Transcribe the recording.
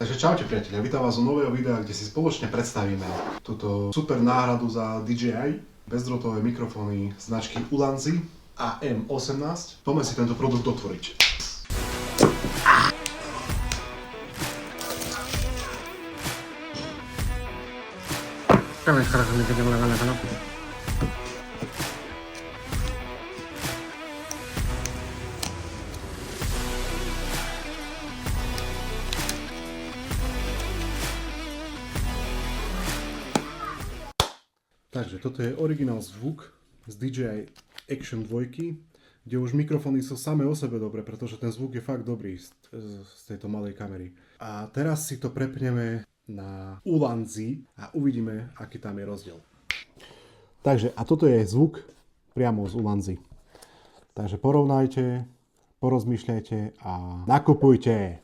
Takže čaute priatelia, vítam vás u nového videa, kde si spoločne predstavíme túto super náhradu za DJI bezdrôtové mikrofóny značky Ulanzi AM18. Poďme si tento produkt otvoriť. Takže toto je originál zvuk z DJI Action 2, kde už mikrofóny sú samé o sebe dobré, pretože ten zvuk je fakt dobrý z tejto malej kamery. A teraz si to prepneme na Ulanzi a uvidíme, aký tam je rozdiel. Takže a toto je zvuk priamo z Ulanzi. Takže porovnajte, porozmýšľajte a nakupujte!